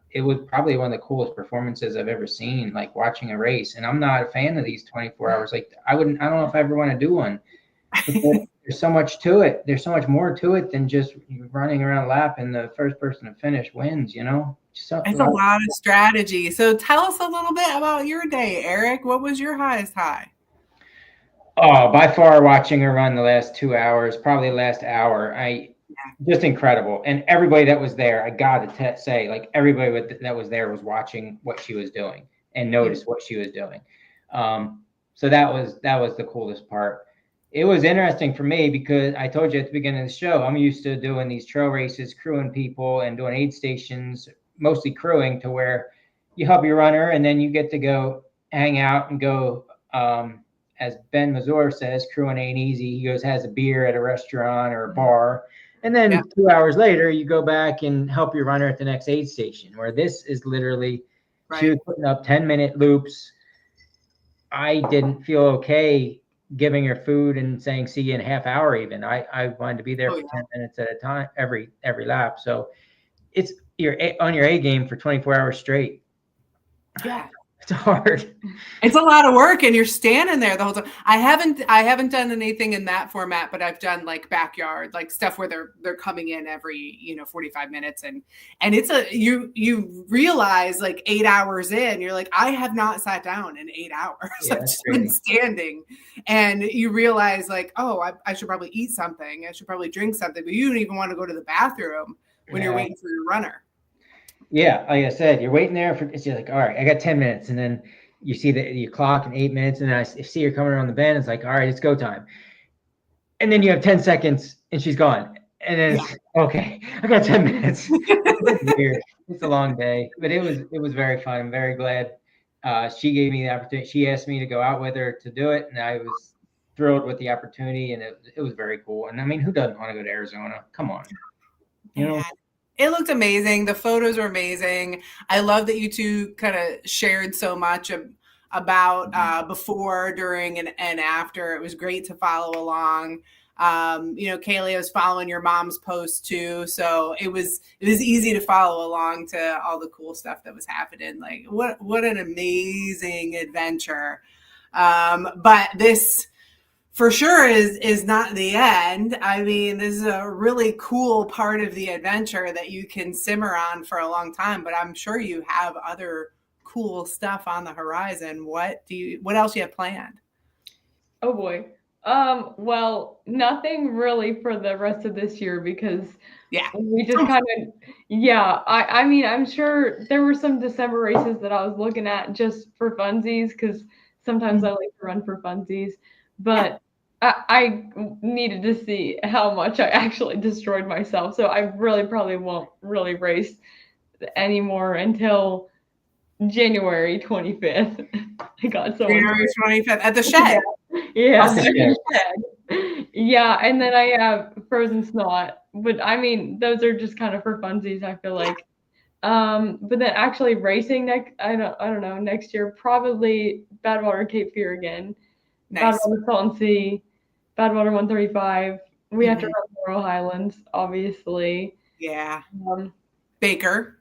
it was probably one of the coolest performances I've ever seen, like watching a race. And I'm not a fan of these 24 hours. Like I don't know if I ever want to do one. There's so much to it. There's so much more to it than just running around a lap and the first person to finish wins, you know? So, It's a lot of strategy. So tell us a little bit about your day, Eric. What was your highest high? Oh, by far watching her run the last 2 hours, probably the last hour, just incredible. And everybody that was there, I got to say, like everybody that was there was watching what she was doing and noticed what she was doing. So that was the coolest part. It was interesting for me because I told you at the beginning of the show, I'm used to doing these trail races, crewing people and doing aid stations, mostly crewing, to where you help your runner and then you get to go hang out and go, as Ben Mazur says, crewing ain't easy. He goes, has a beer at a restaurant or a bar. And then 2 hours later, you go back and help your runner at the next aid station, where this is literally, she was putting up 10-minute loops. I didn't feel okay giving her food and saying, see you in a half hour even. I wanted to be there for 10 minutes at a time, every lap. So you're on your A game for 24 hours straight. Yeah. It's hard. It's a lot of work, and you're standing there the whole time. I haven't done anything in that format, but I've done like backyard, like stuff where they're coming in every 45 minutes, and it's you realize like 8 hours in, you're like, I have not sat down in 8 hours. Yeah, I've just been standing, and you realize like, oh, I should probably eat something. I should probably drink something, but you don't even want to go to the bathroom when you're waiting for your runner. Yeah, like I said, you're waiting there for. It's just like, all right, I got 10 minutes, and then you see your clock in 8 minutes, and then I see her coming around the bend. It's like, all right, it's go time. And then you have 10 seconds, and she's gone. And then it's okay, I got 10 minutes. It's weird. It's a long day, but it was very fun. I'm very glad she gave me the opportunity. She asked me to go out with her to do it, and I was thrilled with the opportunity, and it was very cool. And I mean, who doesn't want to go to Arizona? Come on, you know. It looked amazing. The photos were amazing. I love that you two kind of shared so much about before, during, and after. It was great to follow along. Kaylee, I was following your mom's post too, so it was easy to follow along to all the cool stuff that was happening. Like what an amazing adventure. But this, for sure, is not the end. I mean, this is a really cool part of the adventure that you can simmer on for a long time, but I'm sure you have other cool stuff on the horizon. What else do you have planned? Oh boy. Well, nothing really for the rest of this year because we just kind of, I mean, I'm sure there were some December races that I was looking at just for funsies, because sometimes I like to run for funsies. But I needed to see how much I actually destroyed myself. So I really probably won't really race anymore until January 25th. I got so January 25th at the shed. Yeah. Yeah, and then I have frozen snot. But I mean, those are just kind of for funsies, I feel like. But then actually racing I don't know, next year, probably Badwater Cape Fear again. Nice. Badwater Salton Sea, Badwater 135. We have to run Laurel Highlands, obviously. Yeah. Baker.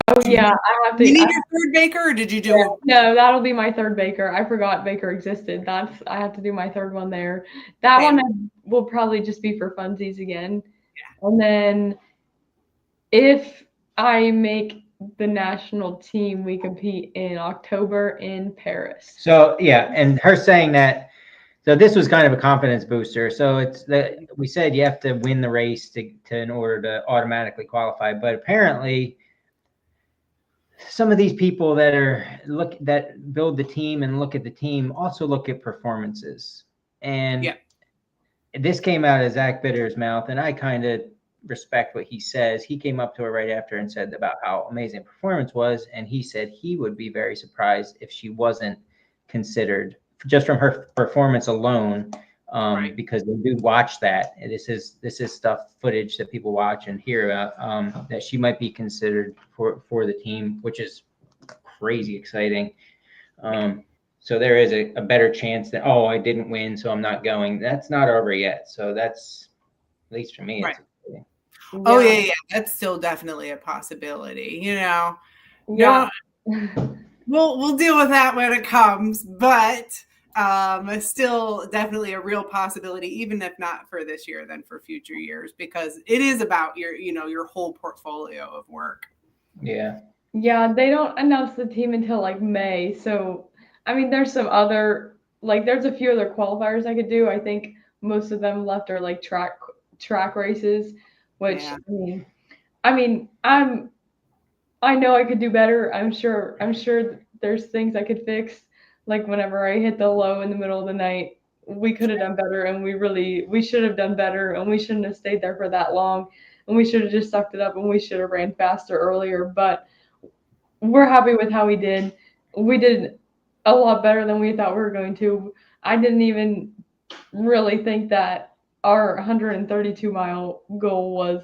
Oh yeah, I have to. You need your third Baker, or did you do it? No, that'll be my third Baker. I forgot Baker existed. I have to do my third one there. That one will probably just be for funsies again. Yeah. And then if I make the national team, we compete in October in Paris. So and her saying that, so this was kind of a confidence booster. So it's that we said you have to win the race to in order to automatically qualify, but apparently some of these people that build the team and look at the team also look at performances. And this came out of Zach Bitter's mouth, and I kind of respect what he says. He came up to her right after and said about how amazing performance was, and he said he would be very surprised if she wasn't considered just from her performance alone, because they do watch that. And this is footage that people watch and hear about, that she might be considered for the team, which is crazy exciting. So there is a better chance that, I didn't win, so I'm not going. That's not over yet. So that's, at least for me, it's exciting. Oh yeah, that's still definitely a possibility. We'll deal with that when it comes. But still definitely a real possibility, even if not for this year, then for future years, because it is about your whole portfolio of work. Yeah. Yeah, they don't announce the team until like May. So, I mean, there's some other, like, there's a few other qualifiers I could do. I think most of them left are like track races, which Yeah. I know I could do better. I'm sure there's things I could fix. Like whenever I hit the low in the middle of the night, we could have done better, and we should have done better, and we shouldn't have stayed there for that long, and we should have just sucked it up, and we should have ran faster earlier. But we're happy with how we did. We did a lot better than we thought we were going to. I didn't even really think that our 132-mile goal was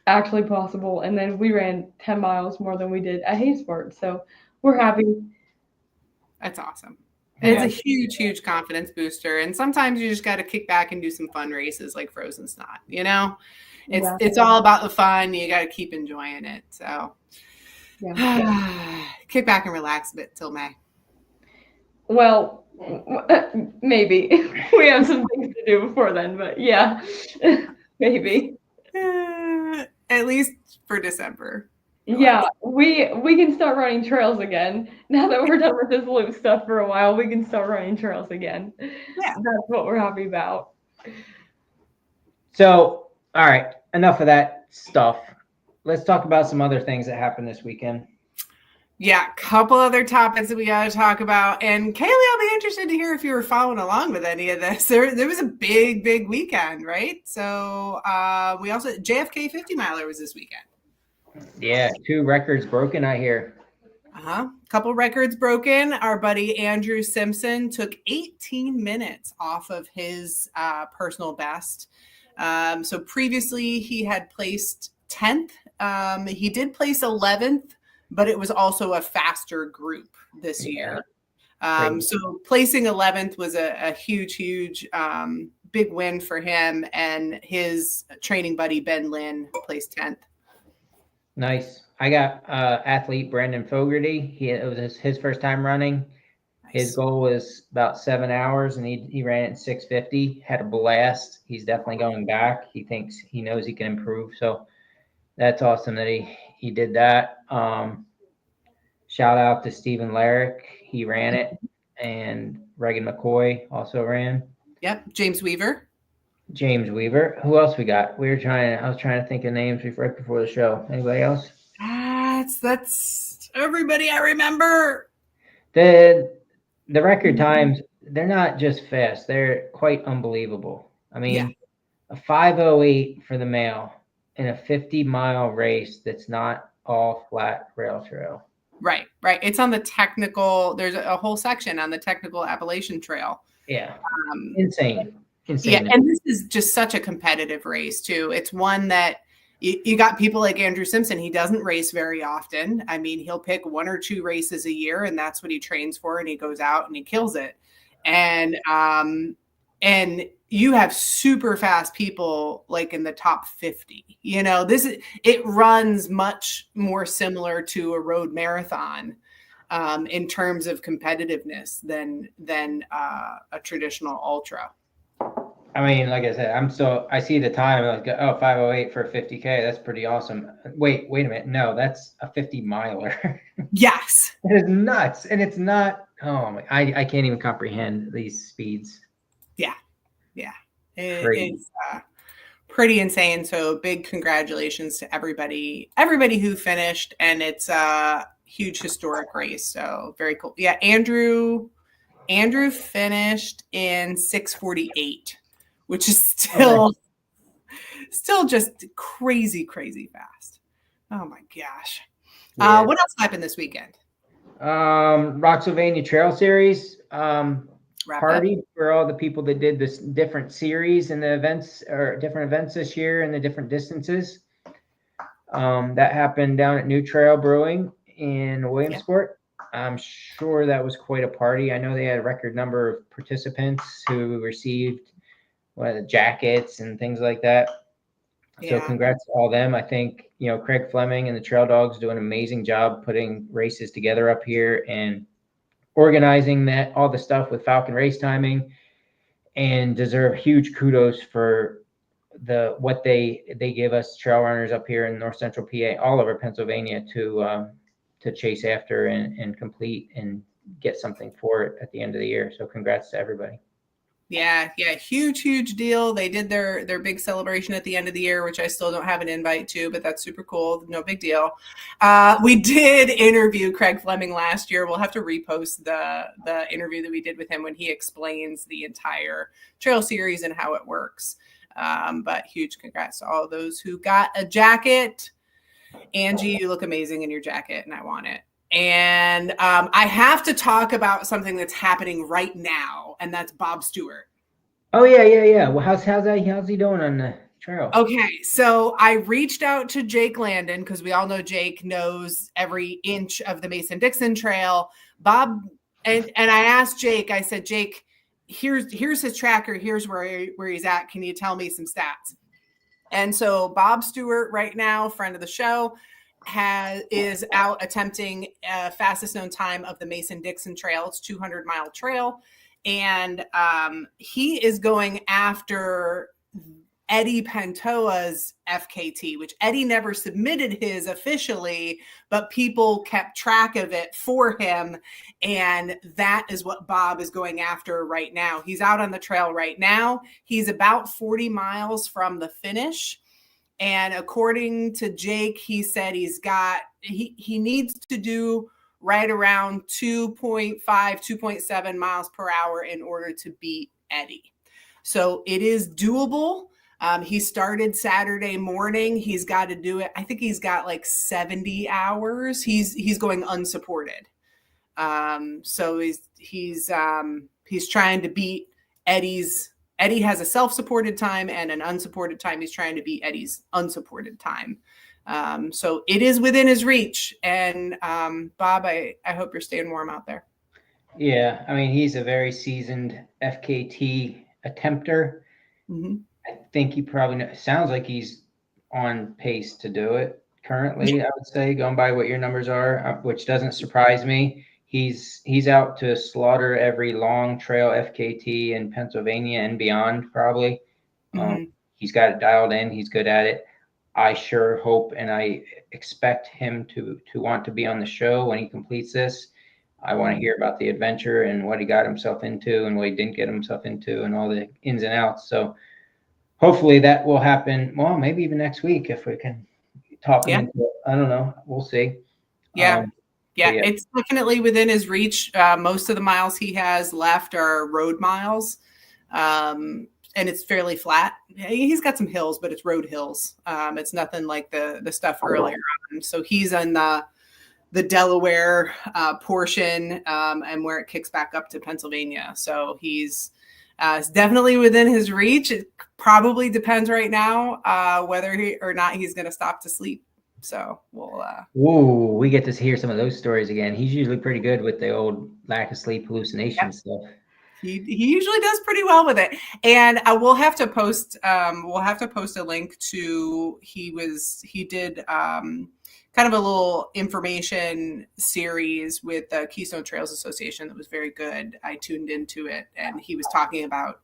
actually possible, and then we ran 10 miles more than we did at Haysport, so we're happy. That's awesome. It's a huge confidence booster, and sometimes you just got to kick back and do some fun races like Frozen Snot. It's all about the fun. You got to keep enjoying it. So kick back and relax a bit till May. Well, maybe we have some things to do before then, but yeah, maybe. At least for December. Yeah, we can start running trails again. Now that we're done with this loop stuff for a while, we can start running trails again. Yeah. That's what we're happy about. So, all right, enough of that stuff. Let's talk about some other things that happened this weekend. Yeah, a couple other topics that we got to talk about. And Kaylee, I'll be interested to hear if you were following along with any of this. There was a big weekend, right? So we also, JFK 50 miler was this weekend. Yeah, 2 records broken, I hear. Couple records broken. Our buddy Andrew Simpson took 18 minutes off of his personal best. So previously he had placed 10th. He did place 11th. But it was also a faster group this year. So placing 11th was a huge big win for him, and his training buddy, Ben Lynn, placed 10th. Nice. I got athlete Brandon Fogarty. It was his first time running. Nice. His goal was about 7 hours, and he ran it in 6:50. Had a blast. He's definitely going back. He knows he can improve. So that's awesome that he did that. Shout out to Stephen Larrick. He ran it. And Reagan McCoy also ran. Yep. James Weaver. Who else we got? I was trying to think of names right before the show. Anybody else? That's everybody I remember. The record times, they're not just fast. They're quite unbelievable. I mean, a 5:08 for the male in a 50-mile race that's not all flat rail trail. Right. It's on the technical. There's a whole section on the technical Appalachian Trail. Yeah. Insane. Yeah, and this is just such a competitive race too. It's one that you got people like Andrew Simpson. He doesn't race very often. I mean, he'll pick 1 or 2 races a year, and that's what he trains for. And he goes out and he kills it. And you have super fast people like in the top 50. It runs much more similar to a road marathon in terms of competitiveness than a traditional ultra. I mean, like I said, I see the time, like, 5:08 for a 50K. That's pretty awesome. Wait a minute. No, that's a 50-miler. Yes. It is nuts. And it's not, I can't even comprehend these speeds. Yeah. It's pretty insane. So big congratulations to everybody who finished, and it's a huge historic race. So very cool. Yeah. Andrew finished in 6:48, which is still just crazy fast. Oh my gosh. Yeah. What else happened this weekend? Rocksylvania Trail Series. Party up for all the people that did this different series and the events or different events this year and the different distances. That happened down at New Trail Brewing in Williamsport. I'm sure that was quite a party. I know they had a record number of participants who received jackets and things like that. So congrats to all them. I think, Craig Fleming and the Trail Dogs do an amazing job putting races together up here, and organizing all the stuff with Falcon Race Timing, and deserve huge kudos for what they give us trail runners up here in North Central PA, all over Pennsylvania, to chase after and complete and get something for it at the end of the year. So congrats to everybody. Yeah, huge deal. They did their big celebration at the end of the year, which I still don't have an invite to, but that's super cool. No big deal. We did interview Craig Fleming last year. We'll have to repost the interview that we did with him when he explains the entire trail series and how it works. But huge congrats to all of those who got a jacket. Angie, you look amazing in your jacket, and I want it. And I have to talk about something that's happening right now, and that's Bob Stewart. Oh yeah. Well, how's he doing on the trail? Okay, so I reached out to Jake Landon because we all know Jake knows every inch of the Mason-Dixon Trail. Bob and I asked Jake. I said, Jake, here's his tracker. Here's where he's at. Can you tell me some stats? And so Bob Stewart, right now, friend of the show, is out attempting fastest known time of the Mason-Dixon Trail. It's 200-mile trail. And he is going after Eddie Pantoa's FKT, which Eddie never submitted his officially, but people kept track of it for him. And that is what Bob is going after right now. He's out on the trail right now. He's about 40 miles from the finish. And according to Jake, he said he needs to do right around 2.5, 2.7 miles per hour in order to beat Eddie. So it is doable. He started Saturday morning. He's got to do it. I think he's got like 70 hours. He's going unsupported. So he's trying to beat Eddie's. Eddie has a self-supported time and an unsupported time. He's trying to beat Eddie's unsupported time. So it is within his reach. And Bob, I hope you're staying warm out there. Yeah, I mean, he's a very seasoned FKT attempter. Mm-hmm. I think he probably sounds like he's on pace to do it currently, I would say, going by what your numbers are, which doesn't surprise me. He's out to slaughter every long trail FKT in Pennsylvania and beyond, probably. Mm-hmm. He's got it dialed in. He's good at it. I sure hope and I expect him to want to be on the show when he completes this. I want to hear about the adventure and what he got himself into and what he didn't get himself into and all the ins and outs. So hopefully that will happen. Well, maybe even next week if we can talk him into it. I don't know. We'll see. Yeah. It's definitely within his reach. Most of the miles he has left are road miles. And it's fairly flat. He's got some hills, but it's road hills. It's nothing like the stuff earlier on. So he's on the Delaware portion and where it kicks back up to Pennsylvania. So he's definitely within his reach. It probably depends right now whether or not he's going to stop to sleep. So we'll. Ooh, we get to hear some of those stories again. He's usually pretty good with the old lack of sleep hallucination stuff. He usually does pretty well with it, and we'll have to post a link to he did kind of a little information series with the Keystone Trails Association that was very good. I tuned into it, and he was talking about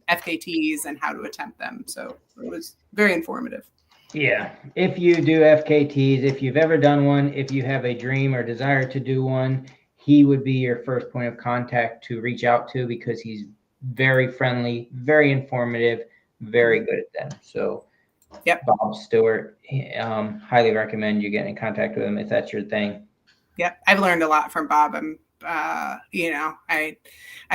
FKTs and how to attempt them. So it was very informative. Yeah, if you do FKTs, if you've ever done one, if you have a dream or desire to do one, he would be your first point of contact to reach out to because he's very friendly, very informative, very good at them. So, yep. Bob Stewart, highly recommend you get in contact with him if that's your thing. Yep, I've learned a lot from Bob. I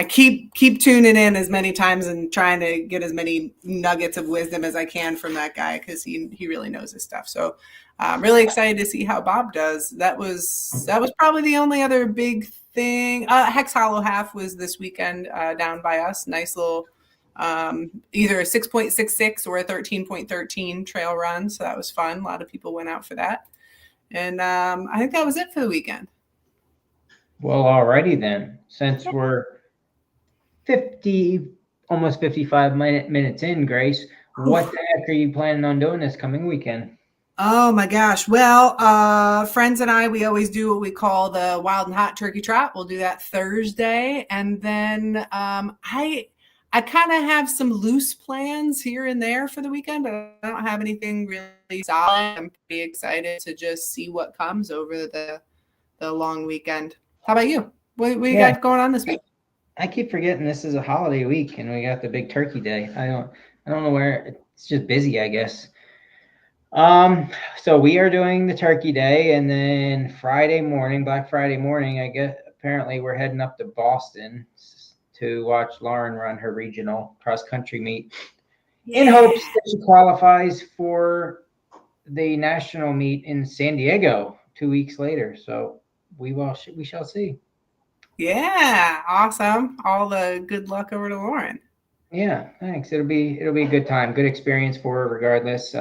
keep tuning in as many times and trying to get as many nuggets of wisdom as I can from that guy because he really knows his stuff. So I'm really excited to see how Bob does. That was probably the only other big thing. Hex Hollow Half was this weekend down by us. Nice little either a 6.66 or a 13.13 trail run. So that was fun. A lot of people went out for that. And I think that was it for the weekend. Well, alrighty then. Since we're almost 55 minutes in, Grace, what the heck are you planning on doing this coming weekend? Oh my gosh. Well, friends and I, we always do what we call the wild and hot turkey trot. We'll do that Thursday. And then I kind of have some loose plans here and there for the weekend, but I don't have anything really solid. I'm pretty excited to just see what comes over the long weekend. How about you? What you got going on this week? I keep forgetting this is a holiday week and we got the big turkey day. I don't know where, it's just busy, I guess. So we are doing the turkey day, and then Friday morning, Black Friday morning, I guess apparently we're heading up to Boston to watch Lauren run her regional cross country meet in hopes that she qualifies for the national meet in San Diego 2 weeks later. So we shall see. Yeah, awesome. All the good luck over to Lauren. Yeah, thanks. It'll be a good time, good experience for her regardless.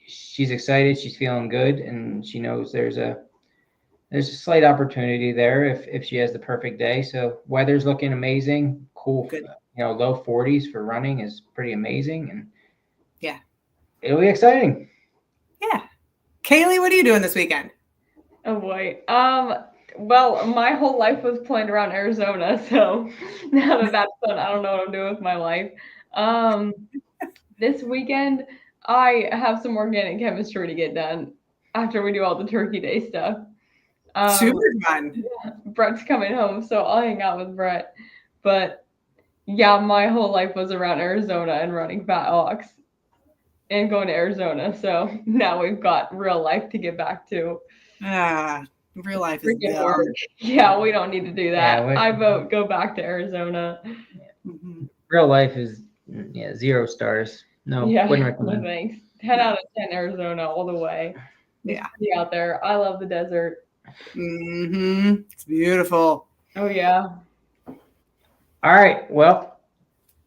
She's excited, she's feeling good, and she knows there's a slight opportunity there if she has the perfect day. So weather's looking amazing, cool. Good. Low 40s for running is pretty amazing, and yeah, it'll be exciting. Yeah. Kaylee, what are you doing this weekend? Oh boy. Well, my whole life was planned around Arizona, so now that that's done, I don't know what I'm doing with my life. This weekend, I have some organic chemistry to get done after we do all the Turkey Day stuff. Super fun. Yeah, Brett's coming home, so I'll hang out with Brett. But yeah, my whole life was around Arizona and running Fat Ox and going to Arizona. So now we've got real life to get back to. Real life is work. Yeah, we don't need to do that. Yeah, I vote go back to Arizona. Mm-hmm. Real life is 0 stars. No, wouldn't recommend. No thanks. 10 out of 10 Arizona all the way. Yeah. Be out there. I love the desert. Mm-hmm. It's beautiful. Oh yeah. All right. Well,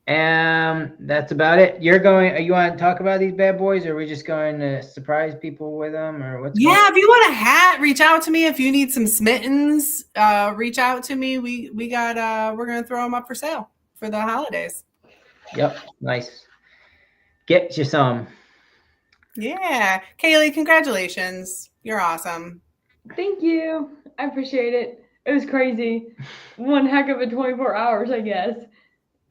that's about it. You want to talk about these bad boys, or are we just going to surprise people with them, or what's going on? If you want a hat, reach out to me. If you need some smittens, reach out to me. We're gonna throw them up for sale for the holidays. Yep. Nice. Get you some. Yeah. Kaylee, congratulations. You're awesome. Thank you. I appreciate it. It was crazy. One heck of a 24 hours, I guess.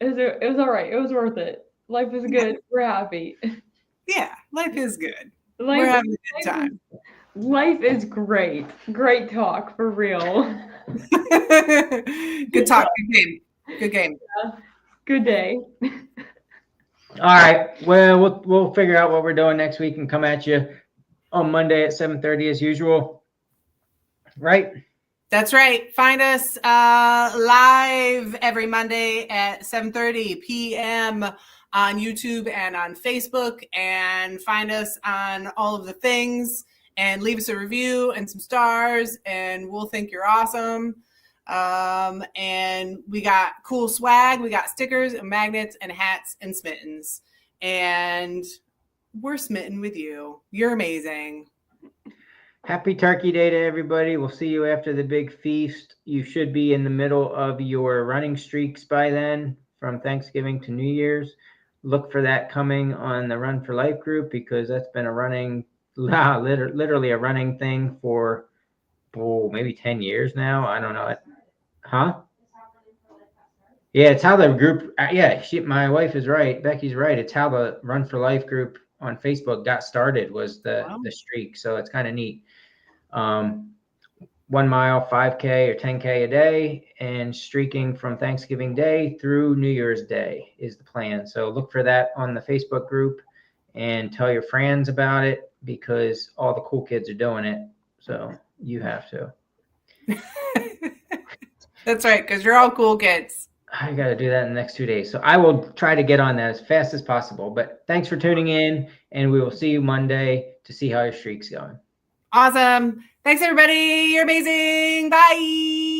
It was all right. It was worth it. Life is good. We're happy. Yeah, life is good. We're having a good time. Life is great. Great talk, for real. Good talk. Good game. Good game. Yeah. Good day. All right. Well, we'll figure out what we're doing next week and come at you on Monday at 7:30 as usual. Right? That's right. Find us live every Monday at 7:30 p.m. on YouTube and on Facebook, and find us on all of the things, and leave us a review and some stars, and we'll think you're awesome. And we got cool swag. We got stickers and magnets and hats and smittens, and we're smitten with you. You're amazing. Happy Turkey Day to everybody. We'll see you after the big feast. You should be in the middle of your running streaks by then, from Thanksgiving to New Year's. Look for that coming on the Run for Life group, because that's been a running, literally a running thing for maybe 10 years now. I don't know. Huh? Yeah, it's how the group, my wife is right. Becky's right. It's how the Run for Life group on Facebook got started, was the streak. So it's kind of neat. 1 mile, 5K or 10K a day, and streaking from Thanksgiving Day through New Year's Day is the plan. So look for that on the Facebook group and tell your friends about it, because all the cool kids are doing it. So you have to. That's right, because you're all cool kids. I got to do that in the next 2 days. So I will try to get on that as fast as possible. But thanks for tuning in, and we will see you Monday to see how your streak's going. Awesome. Thanks, everybody. You're amazing. Bye.